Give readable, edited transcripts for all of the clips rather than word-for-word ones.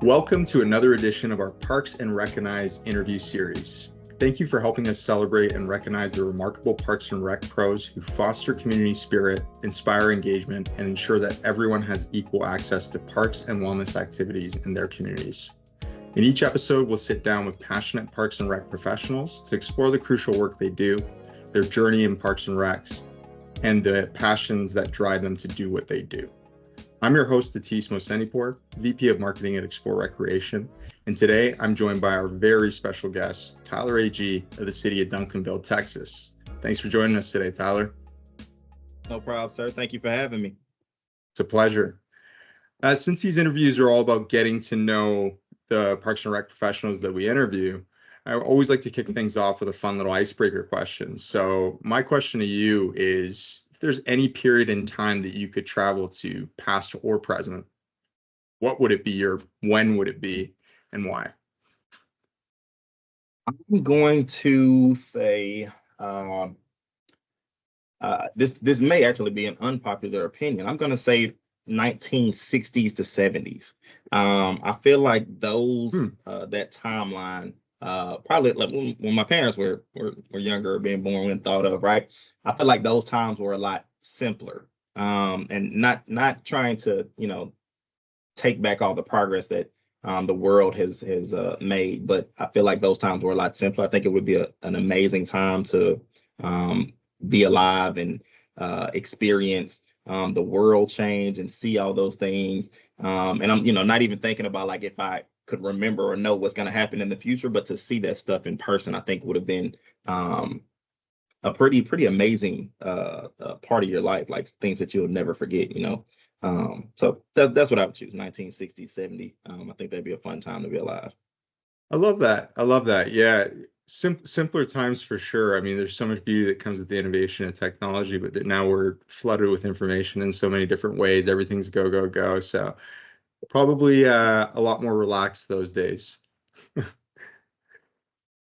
Welcome to another edition of our Parks and Recognize interview series. Thank you for helping us celebrate and recognize the remarkable Parks and Rec pros who foster community spirit, inspire engagement, and ensure that everyone has equal access to parks and wellness activities in their communities. In each episode, we'll sit down with passionate Parks and Rec professionals to explore the crucial work they do, their journey in Parks and Recs, and the passions that drive them to do what they do. I'm your host, Atis Mosenipur, VP of Marketing at Xplor Recreation, and today I'm joined by our very special guest, Tyler Agee of the city of Duncanville, Texas. Thanks for joining us today, Tyler. No problem, sir. Thank you for having me. It's a pleasure. Since these interviews are all about getting to know the Parks and Rec professionals that we interview, I always like to kick things off with a fun little icebreaker question. So my question to you is, if there's any period in time that you could travel to, past or present, what would it be, or when would it be, and why? I'm going to say this may actually be an unpopular opinion. I'm going to say 1960s to 70s. I feel like those that timeline, probably like when my parents were younger, being born when thought of, right? I feel like those times were a lot simpler, and not trying to take back all the progress that the world has made, but I feel like those times were a lot simpler. I think it would be an amazing time to be alive and experience the world change and see all those things. And I'm not even thinking about like if I could remember or know what's going to happen in the future, but to see that stuff in person, I think would have been a pretty amazing part of your life, like things that you'll never forget. So that's what I would choose. 1960, 70. I think that'd be a fun time to be alive. I love that. Yeah. Simpler times for sure. I mean, there's so much beauty that comes with the innovation and technology, but that now we're flooded with information in so many different ways. Everything's go, go, go. So probably a lot more relaxed those days.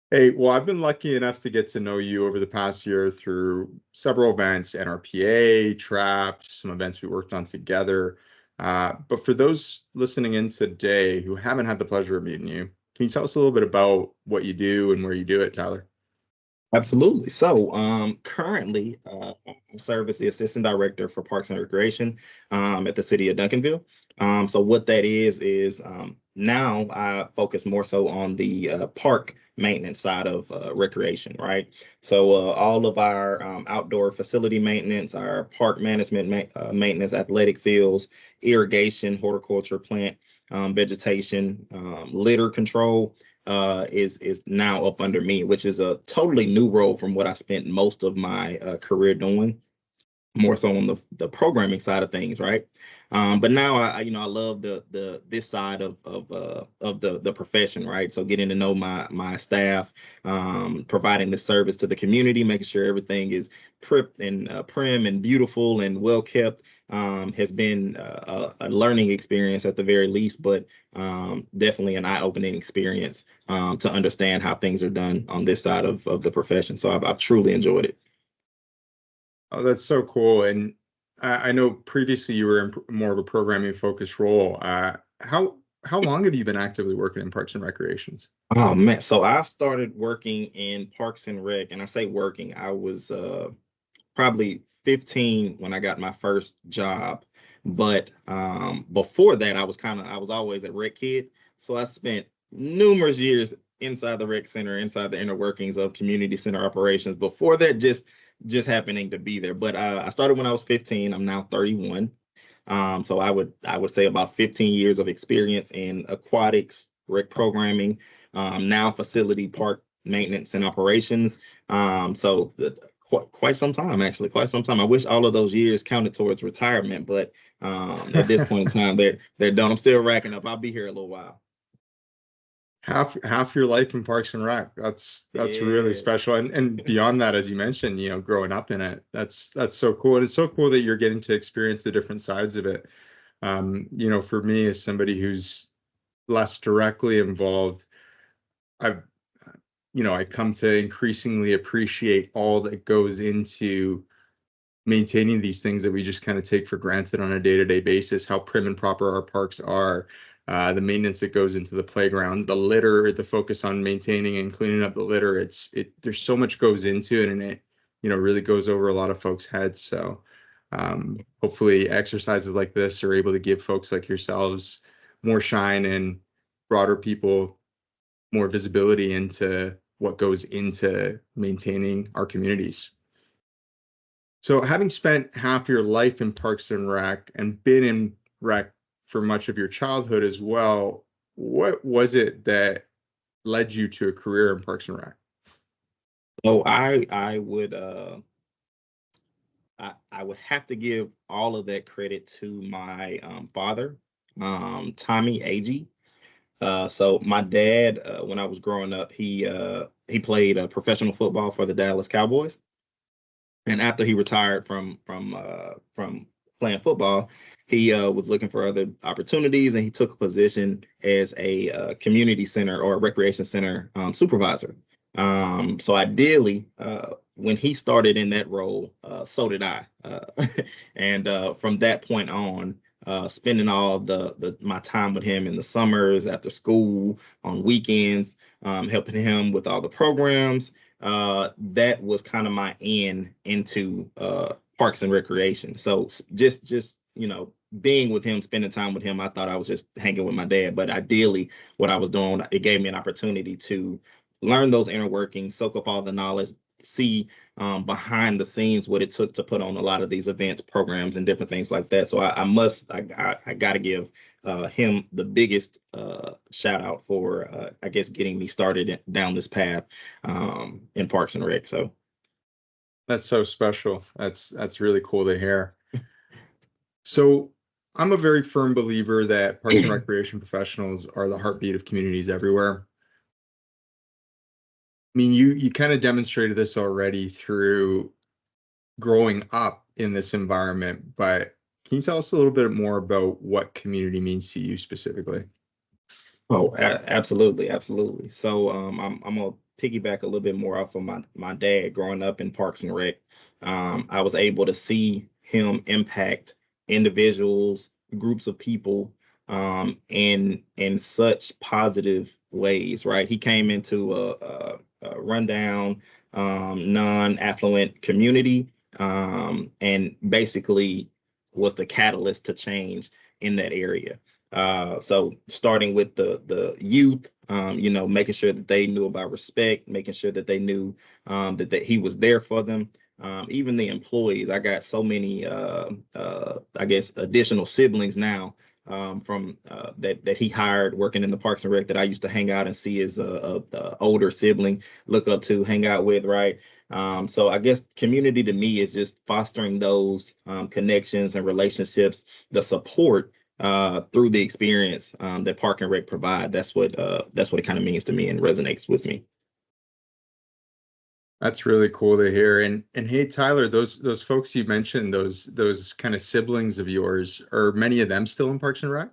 Hey, well, I've been lucky enough to get to know you over the past year through several events, NRPA, TRAP, some events we worked on together. But for those listening in today who haven't had the pleasure of meeting you, can you tell us a little bit about what you do and where you do it, Tyler? Absolutely. So currently, I serve as the Assistant Director for Parks and Recreation at the city of Duncanville. So what that is now I focus more so on the park maintenance side of recreation, right? So all of our outdoor facility maintenance, our park management maintenance, athletic fields, irrigation, horticulture, plant vegetation, litter control, is now up under me, which is a totally new role from what I spent most of my career doing, more so on the programming side of things, right? But now I love this side of the profession, right? So getting to know my staff, providing the service to the community, making sure everything is prim and beautiful and well kept, has been a learning experience at the very least, but definitely an eye-opening experience to understand how things are done on this side of the profession. So I've truly enjoyed it. Oh, that's so cool. And I know previously you were in more of a programming focused role. How long have you been actively working in Parks and Recreations? Oh man, so I started working in Parks and Rec, and I say working, I was probably 15 when I got my first job. But before that, I was always a rec kid. So I spent numerous years inside the rec center, inside the inner workings of community center operations. Before that, just happening to be there. But I started when I was 15. I'm now 31. So I would say about 15 years of experience in aquatics, rec programming, now facility park maintenance and operations. So quite some time, actually, quite some time. I wish all of those years counted towards retirement, but at this point in time, they're done. I'm still racking up. I'll be here a little while. Half your life in Parks and Rec. That's really special. And beyond that, as you mentioned, growing up in it, that's so cool. And it's so cool that you're getting to experience the different sides of it. For me, as somebody who's less directly involved, I've I come to increasingly appreciate all that goes into maintaining these things that we just kind of take for granted on a day-to-day basis, how prim and proper our parks are, the maintenance that goes into the playgrounds, the litter, the focus on maintaining and cleaning up the litter. There's so much goes into it, and it, really goes over a lot of folks' heads. So hopefully exercises like this are able to give folks like yourselves more shine and broader people more visibility into what goes into maintaining our communities. So having spent half your life in Parks and Rec and been in rec for much of your childhood as well, what was it that led you to a career in Parks and Rec? So I would have to give all of that credit to my father, Tommy Agee. So my dad, when I was growing up, he played professional football for the Dallas Cowboys, and after he retired from playing football, he was looking for other opportunities, and he took a position as a community center or recreation center supervisor. So ideally, when he started in that role, so did I. And from that point on, spending all my time with him in the summers, after school, on weekends, helping him with all the programs, that was kind of my in into Parks and Recreation. So just being with him, spending time with him, I thought I was just hanging with my dad. But ideally, what I was doing, it gave me an opportunity to learn those inner workings, soak up all the knowledge, see behind the scenes what it took to put on a lot of these events, programs, and different things like that. So I got to give him the biggest shout out for I guess getting me started down this path in Parks and Rec. So That's so special. That's really cool to hear. So I'm a very firm believer that Parks and Recreation professionals are the heartbeat of communities everywhere. I mean, you kind of demonstrated this already through growing up in this environment, but can you tell us a little bit more about what community means to you specifically? Oh, absolutely, absolutely. So I'm gonna piggyback a little bit more off of my dad growing up in Parks and Rec. I was able to see him impact individuals, groups of people, in such positive ways. Right, he came into a rundown, non-affluent community, and basically was the catalyst to change in that area. So starting with the youth, making sure that they knew about respect, making sure that they knew that he was there for them. Even the employees, I got so many, I guess, additional siblings now from that he hired working in the Parks and Rec that I used to hang out and see as a older sibling, look up to, hang out with, right? So I guess community to me is just fostering those connections and relationships, the support through the experience that Park and Rec provide. That's what it kind of means to me and resonates with me. That's really cool to hear. And hey, Tyler, those folks you mentioned, those kind of siblings of yours, are many of them still in Parks and Rec?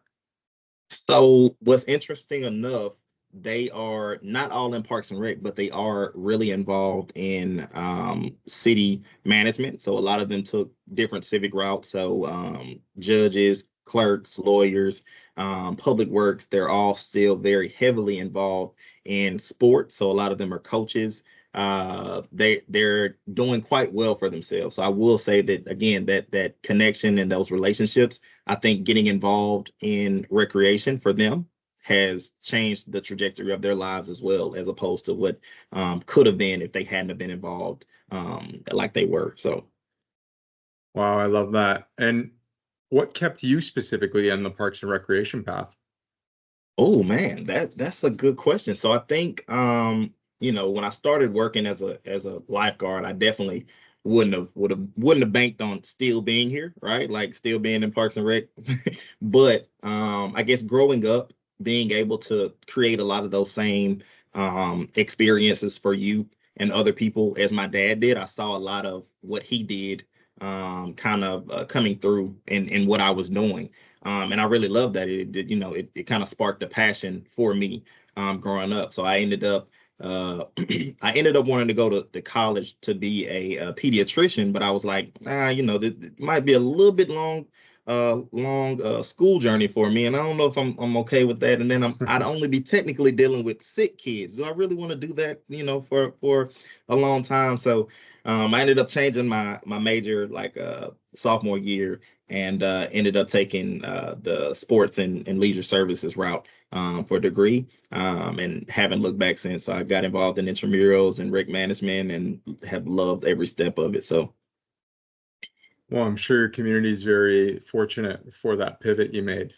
So what's interesting enough, they are not all in Parks and Rec, but they are really involved in city management. So a lot of them took different civic routes. So judges, clerks, lawyers, public works, they're all still very heavily involved in sports. So a lot of them are coaches. They're doing quite well for themselves. So I will say that again, that connection and those relationships, I think getting involved in recreation for them has changed the trajectory of their lives as well, as opposed to what could have been if they hadn't have been involved like they were. So, Wow, I love that. And what kept you specifically on the Parks and Recreation path? oh man, that's a good question. So I think when I started working as a lifeguard, I definitely wouldn't have banked on still being here, right? Like still being in Parks and Rec. But I guess growing up, being able to create a lot of those same experiences for you and other people as my dad did, I saw a lot of what he did kind of coming through in what I was doing. And I really love that. It kind of sparked a passion for me growing up. So I ended up wanting to go to college to be a pediatrician, but I was like, this might be a little bit long long school journey for me, and I don't know if I'm okay with that. And then I'd only be technically dealing with sick kids. Do I really want to do that? For a long time. So I ended up changing my major like sophomore year, and ended up taking the sports and leisure services route for a degree, and haven't looked back since. So I got involved in intramurals and rec management, and have loved every step of it. So. Well, I'm sure your community is very fortunate for that pivot you made.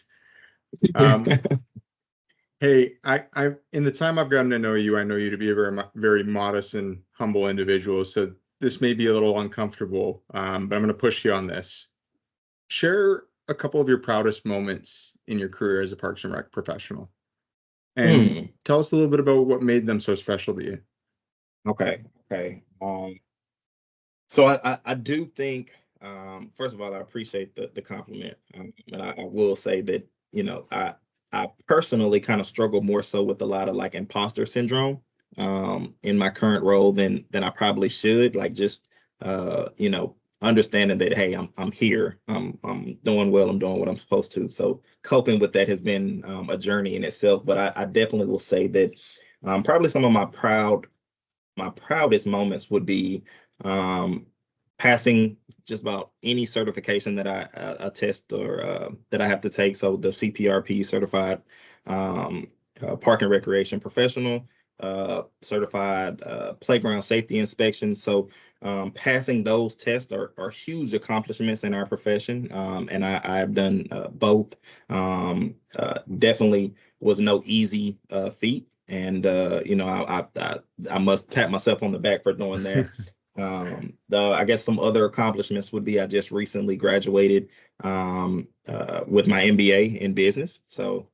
Hey, I in the time I've gotten to know you, I know you to be a very modest and humble individual. So this may be a little uncomfortable, but I'm going to push you on this. Share a couple of your proudest moments in your career as a Parks and Rec professional, and tell us a little bit about what made them so special to you. Okay. So I do think, first of all, I appreciate the compliment, and I will say that I personally kind of struggle more so with a lot of like imposter syndrome in my current role than I probably should. Like just understanding that, hey, I'm here, I'm doing well, I'm doing what I'm supposed to. So coping with that has been a journey in itself. But I definitely will say that probably some of my proudest moments would be passing just about any certification that I test or that I have to take. So the CPRP certified park and recreation professional, certified playground safety inspection. So passing those tests are huge accomplishments in our profession, and I've done both. Definitely was no easy feat, and I must pat myself on the back for doing that. I guess some other accomplishments would be I just recently graduated with my MBA in business. So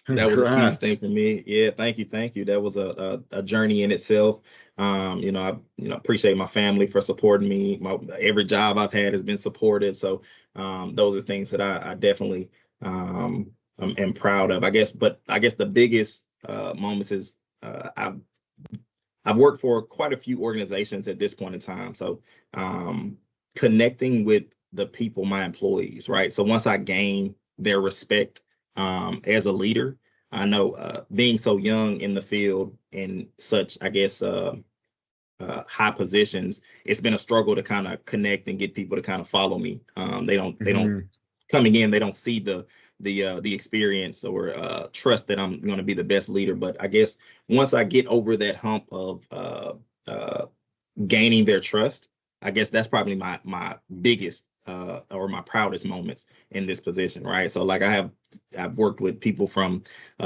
that was a huge thing for me. Yeah, thank you. That was a journey in itself. I appreciate my family for supporting me. Every job I've had has been supportive. So those are things that I definitely am proud of. I guess the biggest moments is I've worked for quite a few organizations at this point in time. So connecting with the people, my employees, right? So once I gain their respect as a leader, I know being so young in the field in such, I guess, high positions, it's been a struggle to kind of connect and get people to kind of follow me. They don't coming in, they don't see the experience or trust that I'm going to be the best leader. But I guess once I get over that hump of gaining their trust, I guess that's probably my biggest or my proudest moments in this position, right? So like I've worked with people from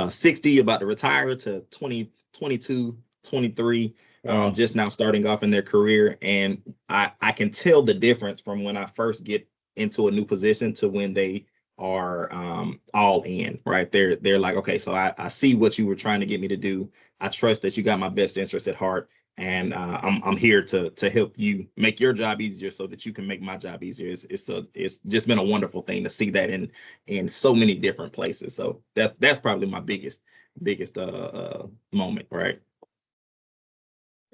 60 about to retire to 20, 22, 23, just now starting off in their career. And I can tell the difference from when I first get into a new position to when they are all in, right? They're like, okay, so I see what you were trying to get me to do. I trust that you got my best interest at heart, and I'm here to help you make your job easier so that you can make my job easier. It's just been a wonderful thing to see that in so many different places. So that's probably my biggest moment, right?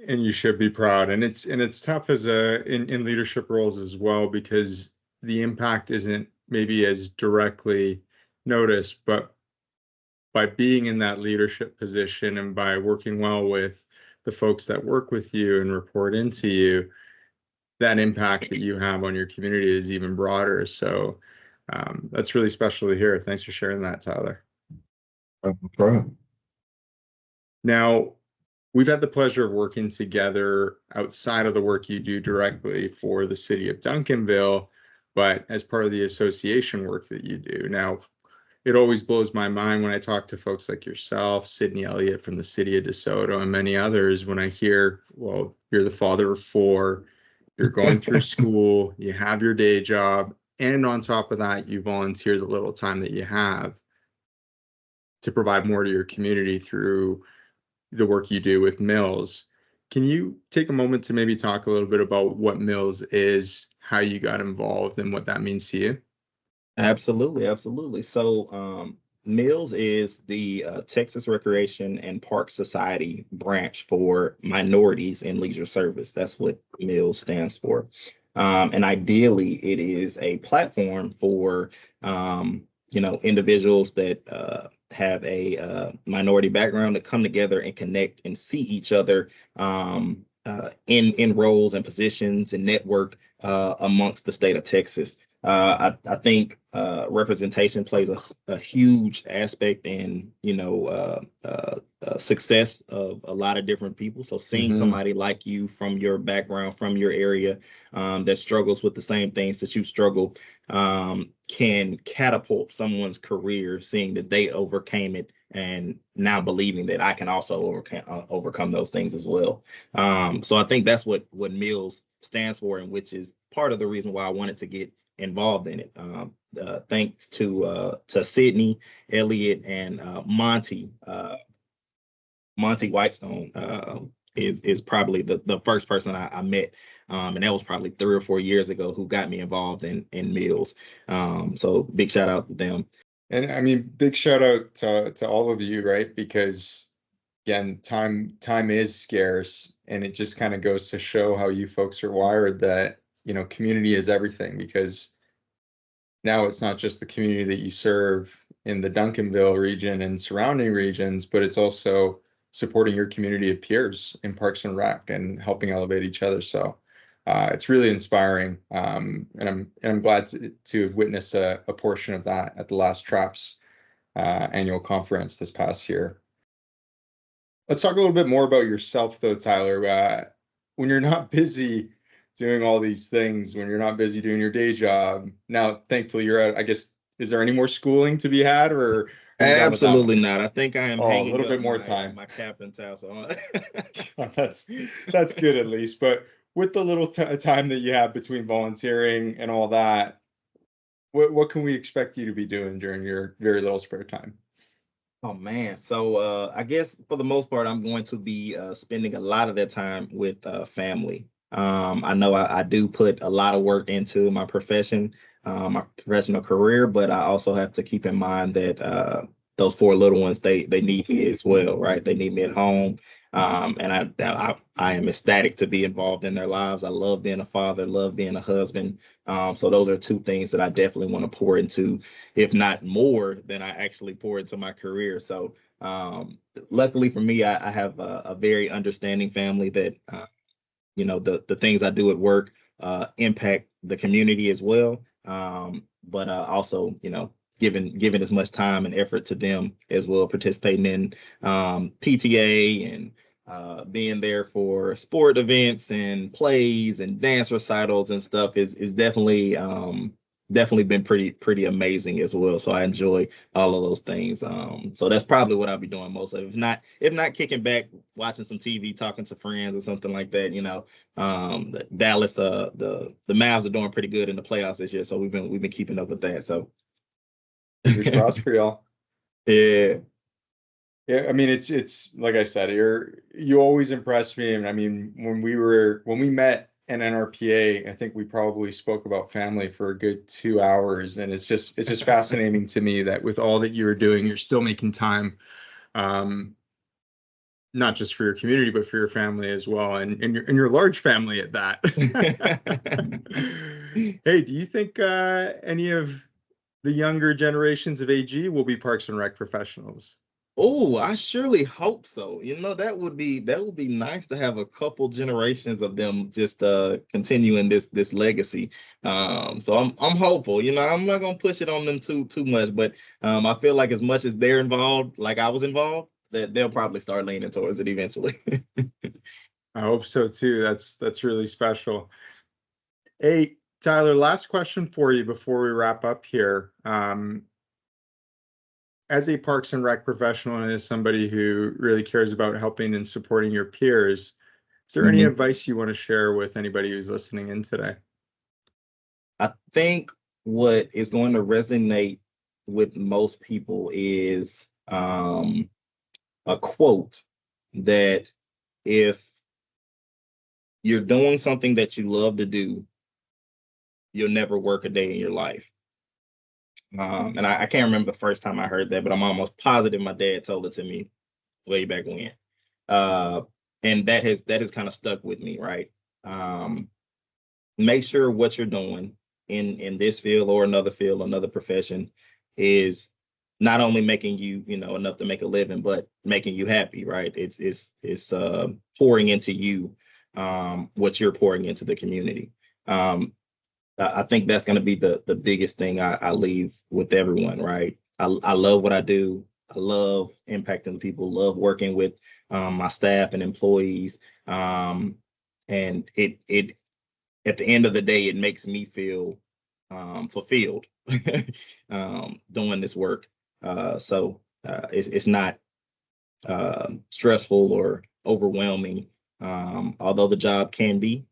And you should be proud. And it's tough as in leadership roles as well, because the impact isn't maybe as directly noticed, but by being in that leadership position and by working well with the folks that work with you and report into you, that impact that you have on your community is even broader. So that's really special to hear. Thanks for sharing that, Tyler. No problem. Now, we've had the pleasure of working together outside of the work you do directly for the city of Duncanville, but as part of the association work that you do. Now, it always blows my mind when I talk to folks like yourself, Sydney Elliott from the city of DeSoto, and many others, when I hear, well, you're the father of four, you're going through school, you have your day job, and on top of that, you volunteer the little time that you have to provide more to your community through the work you do with Mills. Can you take a moment to maybe talk a little bit about what Mills is, how you got involved, and what that means to you? Absolutely. So Mills is the Texas Recreation and Park Society branch for minorities in leisure service. That's what Mills stands for. And ideally, it is a platform for individuals that have a minority background to come together and connect and see each other in roles and positions and network amongst the state of Texas. I think representation plays a huge aspect in success of a lot of different people. So seeing somebody like you from your background, from your area, that struggles with the same things that you struggle, can catapult someone's career, seeing that they overcame it and now believing that I can also overcome those things as well. So I think that's what Mills stands for, and which is part of the reason why I wanted to get involved in it. Thanks to Sydney, Elliot, and Monty Whitestone is probably the first person I met, and that was probably 3 or 4 years ago, who got me involved in Mills. So big shout out to them. And I mean, big shout out to all of you, right? Because again, time is scarce, and it just kind of goes to show how you folks are wired, that community is everything. Because now it's not just the community that you serve in the Duncanville region and surrounding regions, but it's also supporting your community of peers in Parks and Rec and helping elevate each other. So it's really inspiring, and I'm glad to have witnessed a portion of that at the last Traps annual conference this past year. Let's talk a little bit more about yourself, though, Tyler. When you're not busy doing all these things, when you're not busy doing your day job, now thankfully you're out. I guess, is there any more schooling to be had, or are you done with that one? Absolutely not. I think I am a hanging little up bit more my time. my captain tassel. That's good, at least. But with the little time that you have between volunteering and all that, what can we expect you to be doing during your very little spare time? Oh man. So I guess for the most part, I'm going to be spending a lot of that time with family. I know I do put a lot of work into my profession, my professional career, but I also have to keep in mind that those 4 little ones, they need me as well, right? They need me at home. And I am ecstatic to be involved in their lives. I love being a father, love being a husband. So those are 2 things that I definitely want to pour into, if not more than I actually pour into my career. So luckily for me, I have a very understanding family that, the things I do at work impact the community as well. But also, giving as much time and effort to them as well, participating in PTA and being there for sport events and plays and dance recitals and stuff is definitely been pretty amazing as well. So I enjoy all of those things. So that's probably what I'll be doing most of. If not kicking back, watching some TV, talking to friends or something like that. Dallas, the Mavs are doing pretty good in the playoffs this year, so we've been keeping up with that. So Fingers crossed for y'all. Yeah. Yeah, I mean, it's like I said, you always impress me. And I mean, when we met in NRPA, I think we probably spoke about family for a good 2 hours, and it's just fascinating to me that with all that you're doing, you're still making time, not just for your community, but for your family as well, and your large family at that. Hey, do you think any of the younger generations of Agee will be Parks and Rec professionals? Oh, I surely hope so. That would be nice to have a couple generations of them just continuing this legacy. So I'm hopeful. I'm not gonna push it on them too much, but I feel like as much as they're involved, like I was involved, that they'll probably start leaning towards it eventually. I hope so too. That's really special. Hey, Tyler, last question for you before we wrap up here. As a Parks and Rec professional, and as somebody who really cares about helping and supporting your peers, is there any advice you want to share with anybody who's listening in today? I think what is going to resonate with most people is a quote that if you're doing something that you love to do, you'll never work a day in your life. And I can't remember the first time I heard that, but I'm almost positive my dad told it to me way back when. And that has kind of stuck with me, right? make sure what you're doing in this field or another field, another profession, is not only making you, enough to make a living, but making you happy, right? It's pouring into you, what you're pouring into the community. I think that's going to be the biggest thing I leave with everyone, right? I love what I do. I love impacting the people, love working with my staff and employees. And it at the end of the day, it makes me feel fulfilled doing this work. It's not stressful or overwhelming, although the job can be.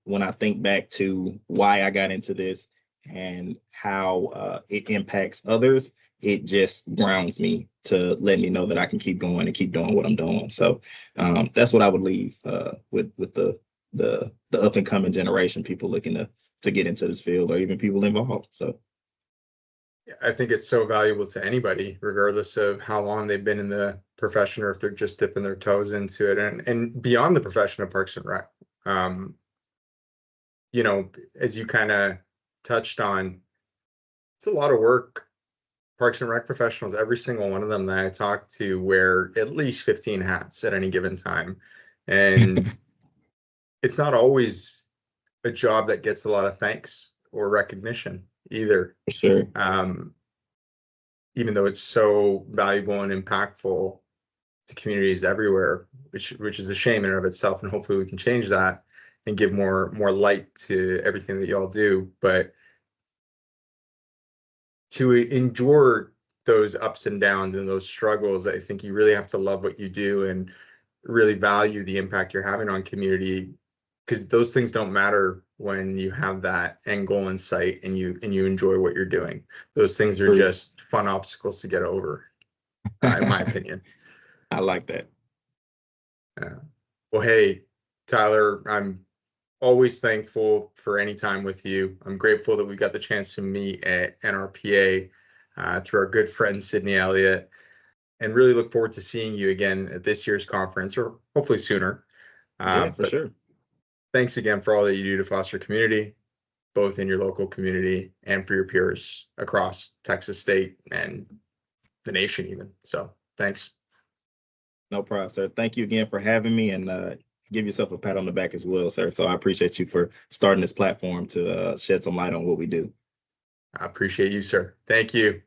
When I think back to why I got into this and how it impacts others, it just grounds me to let me know that I can keep going and keep doing what I'm doing. So that's what I would leave with the up and coming generation, people looking to get into this field, or even people involved. So I think it's so valuable to anybody, regardless of how long they've been in the profession or if they're just dipping their toes into it, and beyond the profession of Parks and Rec. As you kind of touched on, it's a lot of work. Parks and Rec professionals, every single one of them that I talk to, wear at least 15 hats at any given time. And it's not always a job that gets a lot of thanks or recognition either. for sure. Even though it's so valuable and impactful to communities everywhere, which is a shame in and of itself. And hopefully we can change that and give more light to everything that y'all do. But to endure those ups and downs and those struggles, I think you really have to love what you do and really value the impact you're having on community, because those things don't matter when you have that end goal in sight and you enjoy what you're doing. Those things are just fun obstacles to get over, in my opinion. I like that. Well, hey, Tyler, I'm always thankful for any time with you. I'm grateful that we got the chance to meet at NRPA through our good friend Sydney Elliott, and really look forward to seeing you again at this year's conference, or hopefully sooner. Yeah, for sure. Thanks again for all that you do to foster community, both in your local community and for your peers across Texas State and the nation even. So thanks. No problem, sir. Thank you again for having me, and give yourself a pat on the back as well, sir. So I appreciate you for starting this platform to shed some light on what we do. I appreciate you, sir. Thank you.